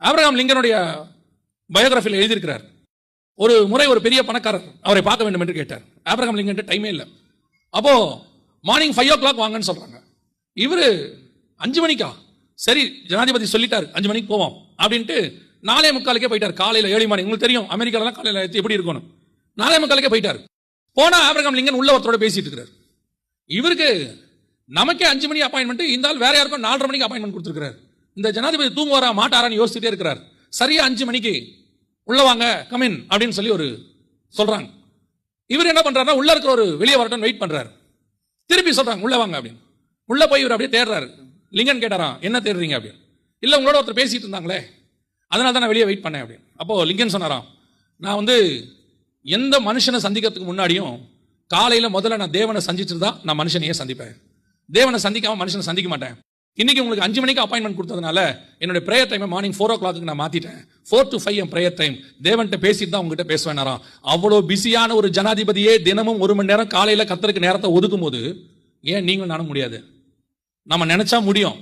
Abraham லிங்கனுடைய பயோகிராஃபியில் எழுதியிருக்கிறார். ஒரு முறை ஒரு பெரிய பணக்காரர் அவரை பார்க்க வேண்டும் என்று கேட்டார். ஆபிரகாம் லிங்கன் டைமே இல்லை. அப்போ மார்னிங் 5 o'clock வாங்கன்னு சொல்றாங்க. இவரு 5 மணிக்கா, சரி ஜனாதிபதி சொல்லிட்டாரு 5 மணிக்கு போவோம் அப்படின்ட்டு 4:45 போயிட்டார். காலையில் 7 மணி. உங்களுக்கு தெரியும் அமெரிக்காலாம் காலையில் எப்படி இருக்கணும். 4:45 போயிட்டார். போனா ஆபிரகாம் லிங்கன் உள்ள ஒருத்தரோட பேசிட்டு இருக்கிறார். இவருக்கு நமக்கே 5 மணி அப்பாயின்மெண்ட், இந்த ஆள் வேற யாருக்கும் 4:30 மணிக்கு அப்பாயின்மெண்ட் கொடுத்துருக்காரு. இந்த ஜனாதிபதி தூங்குவாரா மாட்டாரான்னு யோசிச்சுட்டே இருக்கிறார். சரியா 5 மணிக்கு உள்ள வாங்க கமின் அப்படின்னு சொல்லி ஒரு சொல்றாங்க. இவர் என்ன பண்றாருன்னா உள்ள இருக்கிற ஒரு வெளியே வரட்டும் வெயிட் பண்றாரு. திருப்பி சொல்றாங்க உள்ள வாங்க அப்படின்னு. உள்ள போய் இவர் அப்படியே தேடுறாரு. லிங்கன் கேட்டாராம் என்ன தேடுறீங்க அப்படின்னு. இல்ல உங்களோட ஒருத்தர் பேசிட்டு இருந்தாங்களே அதனால தான் நான் வெளியே வெயிட் பண்ணேன் அப்படின்னு. அப்போ லிங்கன் சொன்னாராம், நான் எந்த மனுஷனை சந்திக்கிறதுக்கு முன்னாடியும் காலையில முதல்ல நான் தேவனை சந்திச்சுட்டு தான் நான் மனுஷனையே சந்திப்பேன். தேவனை சந்திக்காம மனுஷனை சந்திக்க மாட்டேன். இன்னைக்கு உங்களுக்கு 5 மணிக்கு அப்பாயின்மெண்ட் கொடுத்ததுனால என்னுடைய பிரேயர் டைம் மார்னிங் 4 o'clock நான் மாத்திட்டேன். 4 to 5 என் பிரேயர் டைம். தேவன்கிட்ட பேசிட்டு தான் உங்ககிட்ட பேசுவேனாராம். அவ்வளோ பிஸியான ஒரு ஜனாதிபதியே தினமும் 1 மணி நேரம் காலையில கர்த்தருக்கு நேரத்தை ஒதுக்கும் போது ஏன் நீங்களும் நானும் முடியாது? நம்ம நினைச்சா முடியும்.